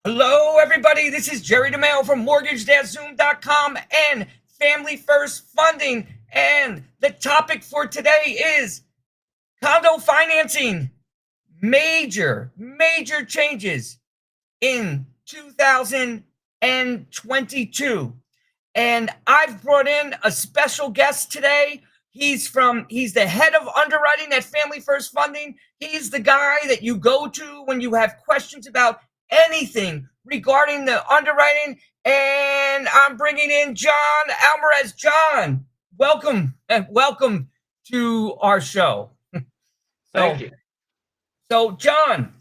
Hello, everybody. This is Jerry DeMeo from mortgage-zoom.com and Family First Funding. And the topic for today is condo financing. Major changes in 2022. And I've brought in a special guest today. He's the head of underwriting at Family First Funding. He's the guy that you go to when you have questions about anything regarding the underwriting. And I'm bringing in John Alvarez. John, welcome to our show. Thank you. So, John,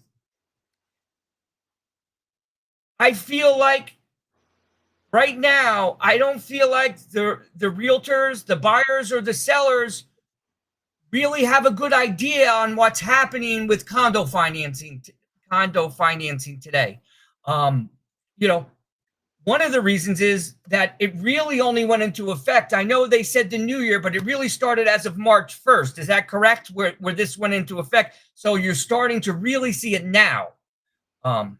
I feel like right now, I don't feel like the realtors, the buyers, or the sellers really have a good idea on what's happening with condo financing today. You know, one of the reasons is that it really only went into effect. I know they said the new year, but it really started as of March 1st. Is that correct? Where this went into effect? So you're starting to really see it now. And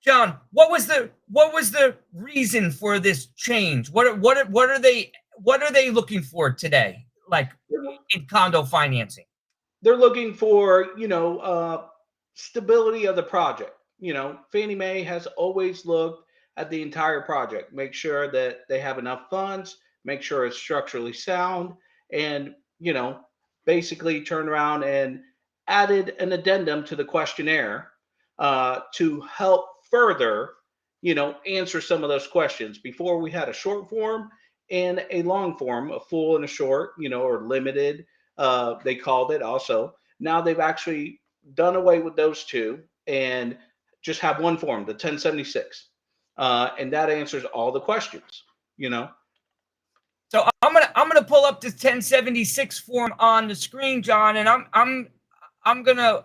John, what was the reason for this change? What are they looking for today, like in condo financing? They're looking for, stability of the project. Fannie Mae has always looked at the entire project, make sure that they have enough funds, make sure it's structurally sound, and, basically turn around and added an addendum to the questionnaire to help further, answer some of those questions. Before we had a short form and a long form, a full and a short, or limited, they called it also. Now they've actually done away with those two and just have one form, the 1076. And that answers all the questions. So I'm gonna pull up this 1076 form on the screen, John, and I'm gonna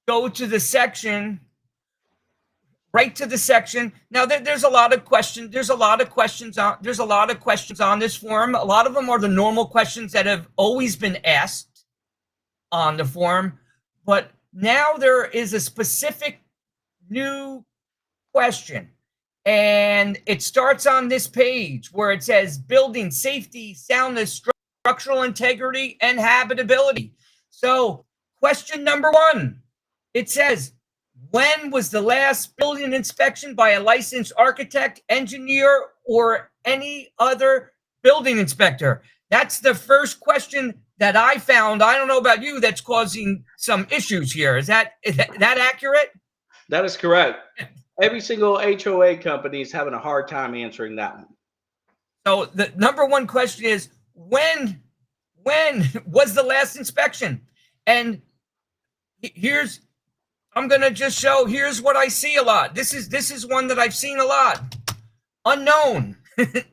go to the section. Right to the section. Now there's a lot of questions. There's a lot of questions on this form. A lot of them are the normal questions that have always been asked on the form, but now there is a specific new question, and it starts on this page where it says building safety, soundness, structural integrity, and habitability. So question number one, it says, when was the last building inspection by a licensed architect, engineer, or any other building inspector? That's the first question that I found. I don't know about you, that's causing some issues here. Is that accurate? That is correct. Every single HOA company is having a hard time answering that one. So the number one question is, when was the last inspection? And I'm going to just show, here's what I see a lot. This is one that I've seen a lot. Unknown.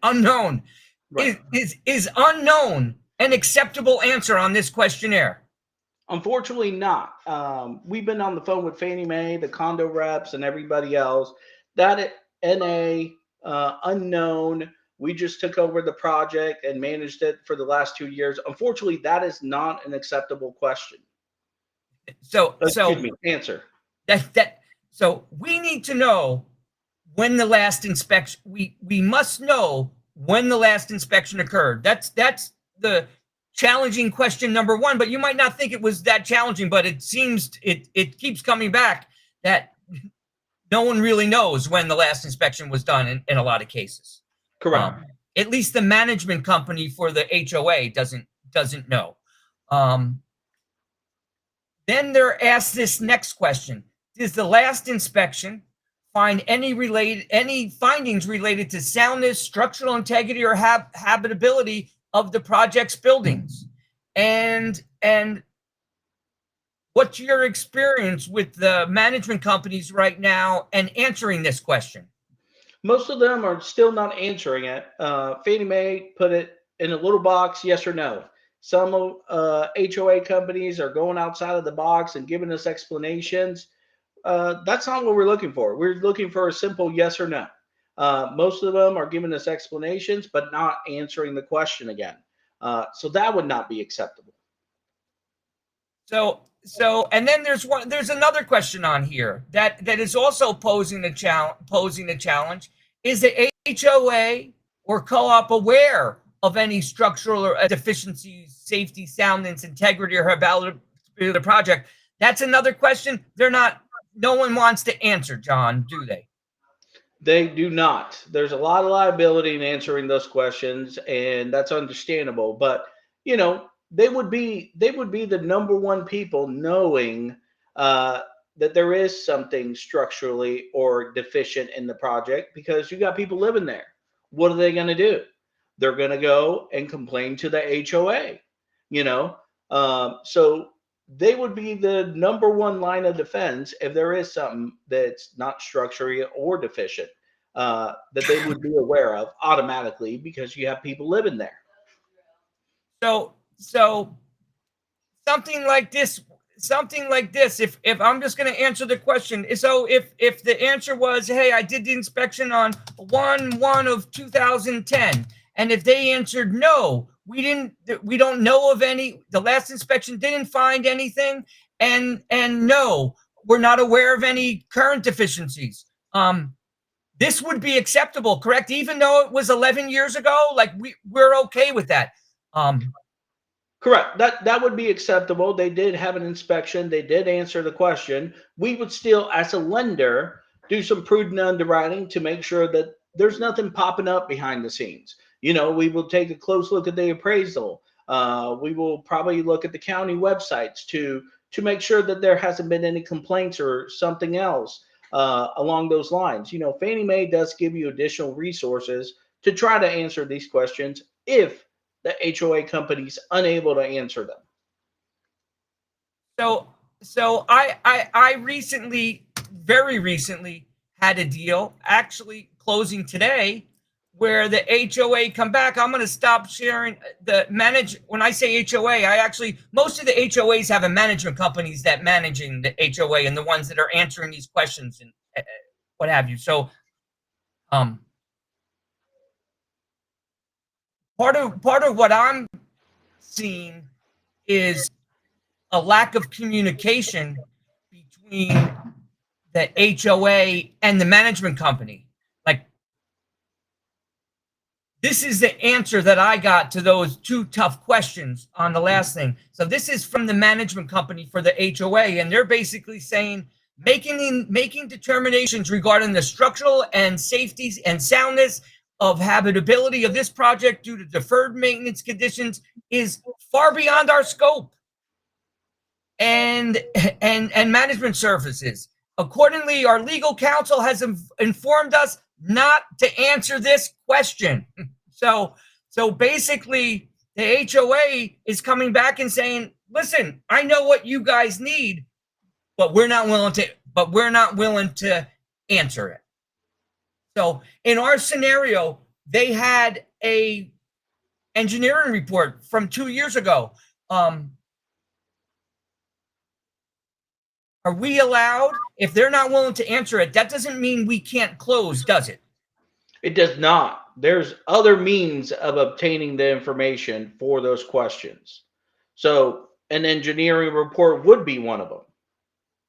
Unknown. Right. Is unknown an acceptable answer on this questionnaire? Unfortunately not. We've been on the phone with Fannie Mae, the condo reps, and everybody else. That NA, unknown, we just took over the project and managed it for the last 2 years. Unfortunately, that is not an acceptable question. Answer. So we need to know when the last inspection. We must know when the last inspection occurred. That's the challenging question number one. But you might not think it was that challenging, but it seems it keeps coming back that no one really knows when the last inspection was done in a lot of cases. Correct. At least the management company for the HOA doesn't know. Then they're asked this next question: does the last inspection find any findings related to soundness, structural integrity, or habitability of the project's buildings? And what's your experience with the management companies right now and answering this question? Most of them are still not answering it. Fannie Mae put it in a little box, yes or no. Some HOA companies are going outside of the box and giving us explanations. That's not what we're looking for. We're looking for a simple yes or no. Most of them are giving us explanations, but not answering the question again. So that would not be acceptable. And then there's another question on here that is also posing a challenge. Is the HOA or co-op aware of any structural or deficiencies, safety, soundness, integrity, or validity of the project? That's another question. No one wants to answer, John, do they? They do not. There's a lot of liability in answering those questions, and that's understandable. But they would be the number one people knowing uh, that there is something structurally or deficient in the project because you got people living there. What are they going to do? They're going to go and complain to the HOA. You know, so they would be the number one line of defense if there is something that's not structurally or deficient that they would be aware of automatically because you have people living there. So something like this, if I'm just going to answer the question, so if the answer was, hey, I did the inspection on 1/1 of 2010, and if they answered no, we don't know of any, the last inspection didn't find anything, and no, we're not aware of any current deficiencies, this would be acceptable, correct? Even though it was 11 years ago, like we're okay with that. Correct. That would be acceptable. They did have an inspection. They did answer the question. We would still, as a lender, do some prudent underwriting to make sure that there's nothing popping up behind the scenes. We will take a close look at the appraisal. We will probably look at the county websites to make sure that there hasn't been any complaints or something else along those lines. Fannie Mae does give you additional resources to try to answer these questions if the HOA company's unable to answer them. So I recently, very recently, had a deal, actually closing today, where the HOA come back. I'm going to stop sharing the manage. When I say HOA, most of the HOAs have a management companies that managing the HOA and the ones that are answering these questions and what have you. So, part of what I'm seeing is a lack of communication between the HOA and the management company. Like, this is the answer that I got to those two tough questions on the last thing. So this is from the management company for the HOA, and they're basically saying making determinations regarding the structural and safeties and soundness of habitability of this project due to deferred maintenance conditions is far beyond our scope and management services. Accordingly, our legal counsel has informed us not to answer this question. So basically, the HOA is coming back and saying, "Listen, I know what you guys need, but we're not willing to answer it." So in our scenario, they had a engineering report from 2 years ago. Are we allowed, if they're not willing to answer it, that doesn't mean we can't close, does it? It does not. There's other means of obtaining the information for those questions. So an engineering report would be one of them.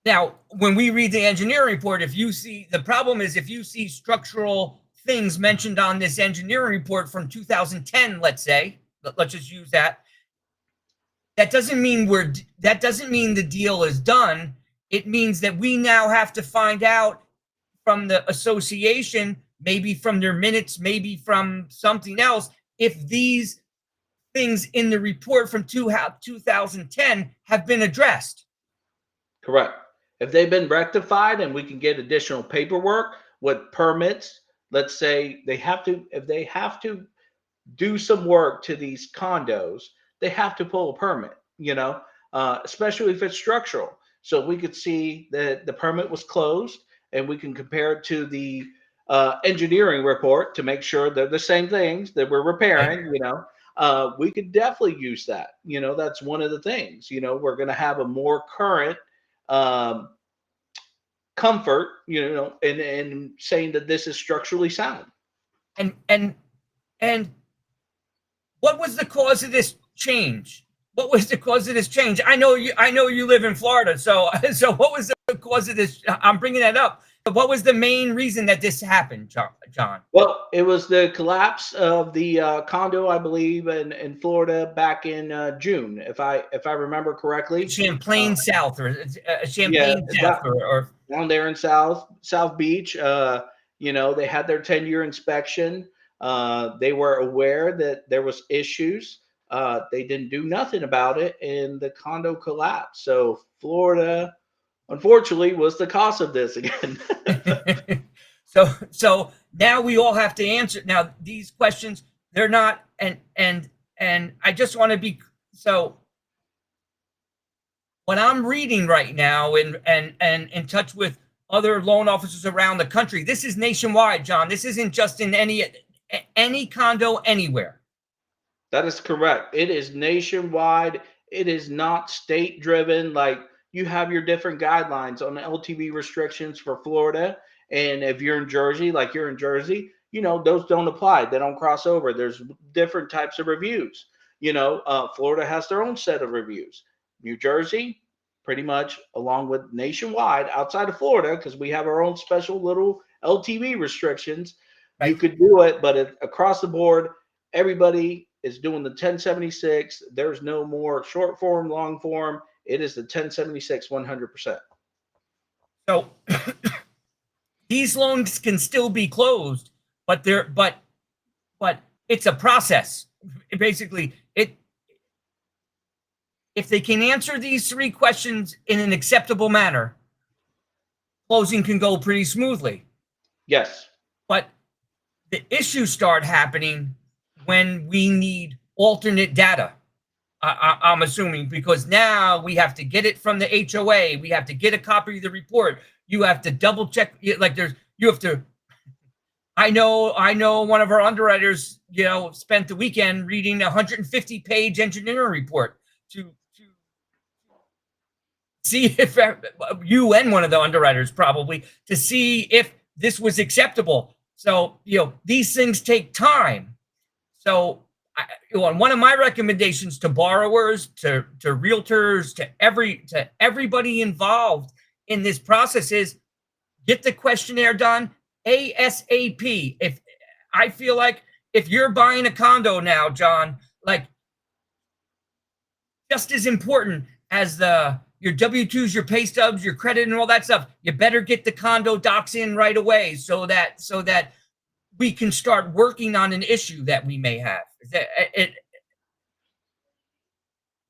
Now, when we read the engineering report, the problem is if you see structural things mentioned on this engineering report from 2010, let's say, let's just use that. That doesn't mean the deal is done. It means that we now have to find out from the association, maybe from their minutes, maybe from something else, if these things in the report from 2010 have been addressed. Correct. If they've been rectified and we can get additional paperwork with permits, let's say if they have to do some work to these condos, they have to pull a permit, especially if it's structural. So we could see that the permit was closed and we can compare it to the engineering report to make sure they're the same things that we're repairing, we could definitely use that. That's one of the things, we're going to have a more current comfort, in saying that this is structurally sound. And what was the cause of this change? what was the cause of this change? I know you live in Florida, so what was the cause of this? I'm bringing that up. What was the main reason that this happened, John? Well, it was the collapse of the condo, I believe, in Florida back in June, if I remember correctly. Champlain South, or Yeah, Champagne South, or down there in South Beach. They had their 10-year inspection. They were aware that there was issues. They didn't do nothing about it, and the condo collapsed. So Florida, unfortunately, was the cause of this again. so now we all have to answer. Now these questions, they're not, and I just want to be so. What I'm reading right now, and in touch with other loan officers around the country, this is nationwide, John. This isn't just in any condo anywhere. That is correct. It is nationwide. It is not state driven. Like, you have your different guidelines on the LTV restrictions for Florida. And if you're in Jersey, like you're in Jersey, those don't apply. They don't cross over. There's different types of reviews. Florida has their own set of reviews. New Jersey, pretty much along with nationwide outside of Florida, because we have our own special little LTV restrictions. You Right. could do it, but across the board, everybody is doing the 1076. There's no more short form, long form. It is the 1076 100%. So these loans can still be closed, but but it's a process. Basically, if they can answer these three questions in an acceptable manner, closing can go pretty smoothly. Yes. But the issues start happening when we need alternate data. I'm assuming, because now we have to get it from the HOA. We have to get a copy of the report. You have to double check. Like you have to. I know one of our underwriters, spent the weekend reading a 150-page engineering report to see if you, and one of the underwriters probably, to see if this was acceptable. So, these things take time. So one of my recommendations to borrowers, to realtors, to everybody involved in this process is get the questionnaire done ASAP. If I feel like if you're buying a condo now, John, like, just as important as your W-2s, your pay stubs, your credit, and all that stuff, you better get the condo docs in right away so that we can start working on an issue that we may have.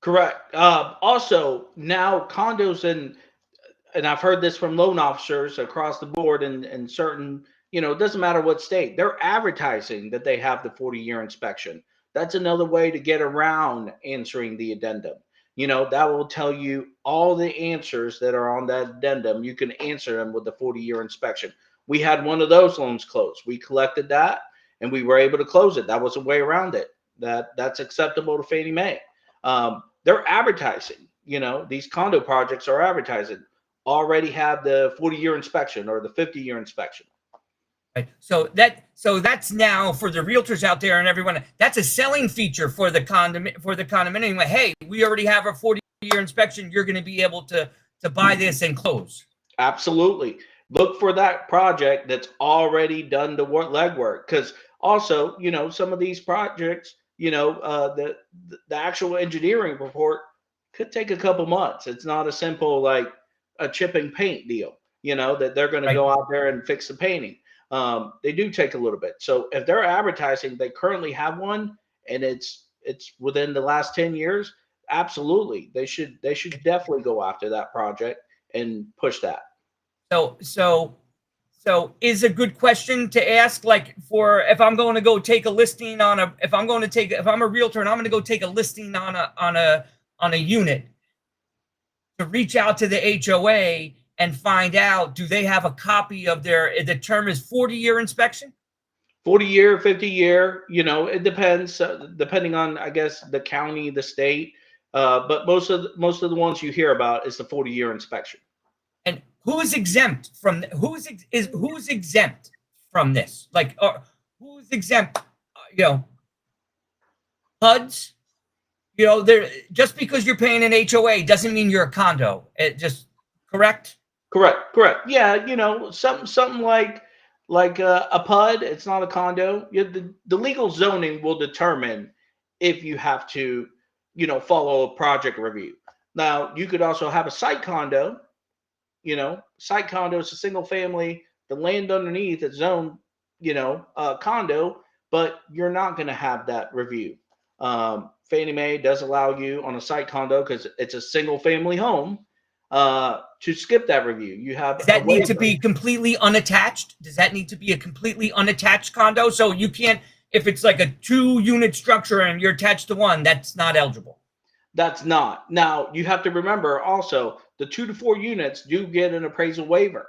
Correct. Also, now condos, and I've heard this from loan officers across the board, and certain, it doesn't matter what state, they're advertising that they have the 40-year inspection. That's another way to get around answering the addendum. That will tell you all the answers that are on that addendum. You can answer them with the 40-year inspection. We had one of those loans closed. We collected that and we were able to close it. That was a way around it. That's acceptable to Fannie Mae. They're advertising. These condo projects are advertising. Already have the 40-year inspection or the 50-year inspection. Right. So that's now for the realtors out there and everyone. That's a selling feature for the condominium. Hey, we already have a 40-year inspection. You're going to be able to buy this and close. Absolutely. Look for that project that's already done the legwork. Because also, some of these projects, the actual engineering report could take a couple months. It's not a simple like a chip and paint deal, that they're going to go out there and fix the painting. They do take a little bit. So if they're advertising, they currently have one, and it's within the last 10 years. Absolutely, they should definitely go after that project and push that. So is a good question to ask, like, for if I'm going to go take a listing if I'm a realtor and I'm going to go take a listing on a unit, to reach out to the HOA and find out, do they have a copy of the term is 40-year inspection? 40-year, 50-year, it depends, depending on, I guess, the county, the state. But most of the ones you hear about is the 40-year inspection. And who's exempt from this? Like, who's exempt? HUDs, there, just because you're paying an HOA doesn't mean you're a condo. It just, correct? Correct. Yeah, something like a PUD. It's not a condo. The legal zoning will determine if you have to, follow a project review. Now, you could also have a site condo. Site condo is a single family. The land underneath is zoned, condo, but you're not going to have that review. Fannie Mae does allow you on a site condo because it's a single family home to skip that review. You have Does a that need to waiver. be completely unattached? Does that need to be a completely unattached condo? So you can't, if it's like a 2-unit structure and you're attached to one, that's not eligible, That's not. Now, you have to remember also the 2 to 4 units do get an appraisal waiver.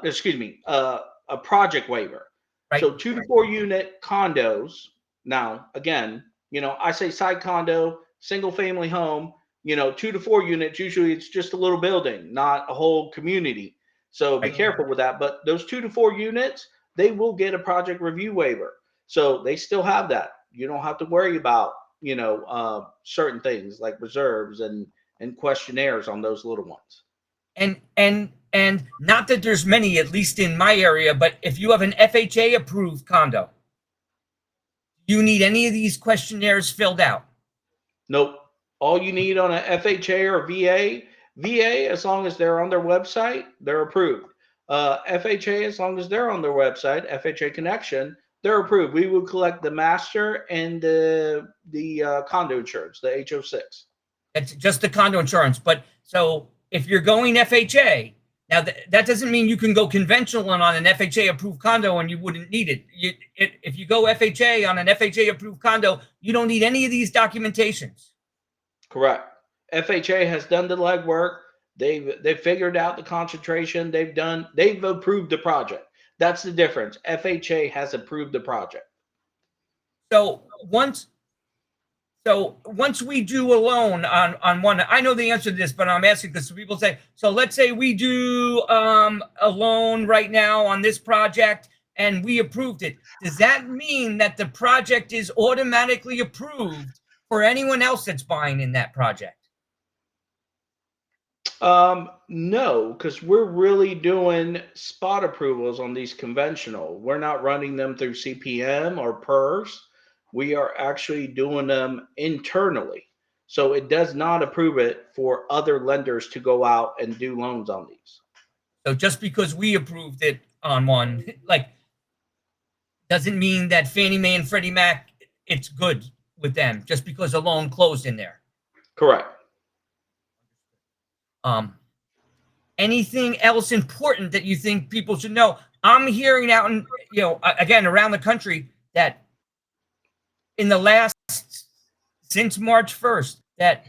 Excuse me, a project waiver. right? So 2 to 4 unit condos. Now, again, I say side condo, single family home, 2 to 4 units, usually it's just a little building, not a whole community. So be Right. careful with that. But those 2 to 4 units, they will get a project review waiver. So they still have that. You don't have to worry about certain things like reserves and questionnaires on those little ones. And not that there's many, at least in my area, but if you have an FHA approved condo, you need any of these questionnaires filled out. Nope. All you need on a FHA or VA, as long as they're on their website, they're approved. FHA, as long as they're on their website, FHA connection, they're approved. We will collect the master and the condo insurance, the HO6. It's just the condo insurance. But so if you're going FHA, now that doesn't mean you can go conventional on an FHA approved condo and you wouldn't need it. If you go FHA on an FHA approved condo, you don't need any of these documentations. Correct. FHA has done the legwork. They've figured out the concentration. They've approved the project. That's the difference. FHA has approved the project. So once we do a loan on one, I know the answer to this, but I'm asking because people say, so let's say we do a loan right now on this project and we approved it. Does that mean that the project is automatically approved for anyone else that's buying in that project? No, because we're really doing spot approvals on these conventional. We're not running them through CPM or PERS. We are actually doing them internally. So it does not approve it for other lenders to go out and do loans on these. So just because we approved it on one, like, doesn't mean that Fannie Mae and Freddie Mac, it's good with them just because a loan closed in there. Correct. Anything else important that you think people should know? I'm hearing out and again around the country that in the last, since March 1st, that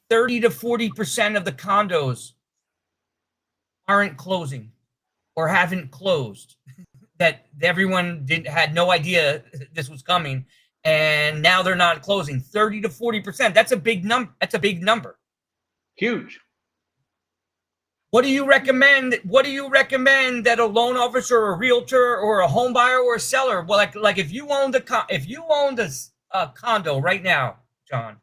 30 to 40% of the condos aren't closing or haven't closed. That everyone had no idea this was coming, and now they're not closing. 30 to 40%. That's a big number. That's a big number. Huge. What do you recommend? What do you recommend that a loan officer or a realtor or a home buyer or a seller, well, like if you owned a condo right now, John,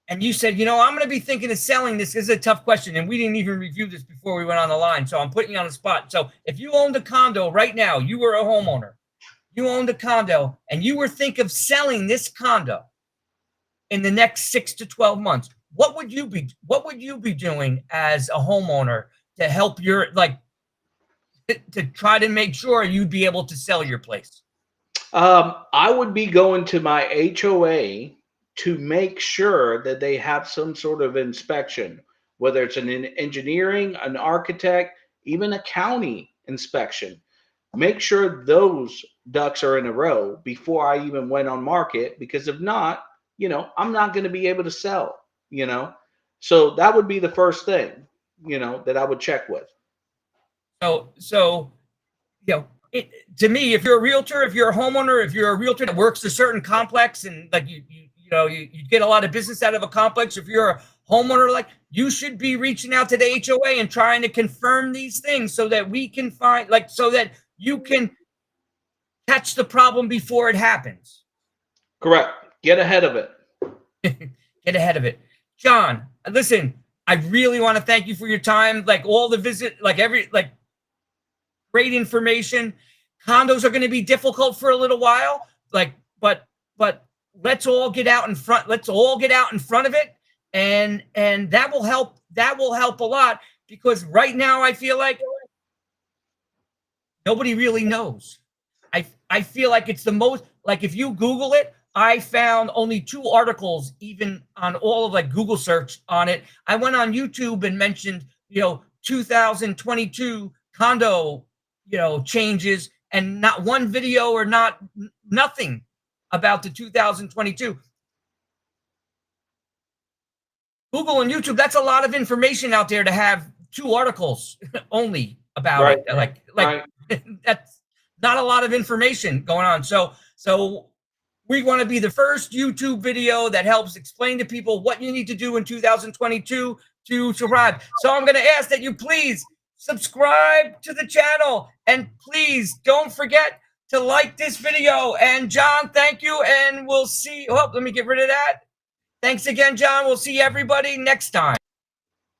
and you said, I'm going to be thinking of selling this. This is a tough question, and we didn't even review this before we went on the line, so I'm putting you on the spot. So if you owned a condo right now, you were a homeowner, you owned a condo, and you were thinking of selling this condo in the next 6 to 12 months, what would you be doing as a homeowner to help to try to make sure you'd be able to sell your place? I would be going to my HOA to make sure that they have some sort of inspection, whether it's an engineering, an architect, even a county inspection. Make sure those ducks are in a row before I even went on market, because if not, I'm not going to be able to sell, So that would be the first thing, that I would check with. So to me, if you're a realtor, if you're a homeowner, if you're a realtor that works a certain complex and like you get a lot of business out of a complex, if you're a homeowner, like, you should be reaching out to the HOA and trying to confirm these things so that we can find, so that you can catch the problem before it happens. Correct. Get ahead of it. Get ahead of it. John, listen, I really want to thank you for your time. Like all the visit, like great information. Condos are going to be difficult for a little while. But let's all get out in front. Let's all get out in front of it. And that will help. That will help a lot because right now I feel like nobody really knows. I feel like it's the most, like if you Google it, I found only 2 articles even on all of like Google search on it. I went on YouTube and mentioned, 2022 condo, changes, and not one video or nothing about the 2022. Google and YouTube, that's a lot of information out there to have 2 articles only about Right. it. Like Right. that's not a lot of information going on. So we want to be the first YouTube video that helps explain to people what you need to do in 2022 to survive. So I'm going to ask that you please subscribe to the channel and please don't forget to like this video. And John, thank you. And we'll see. Oh, let me get rid of that. Thanks again, John. We'll see everybody next time.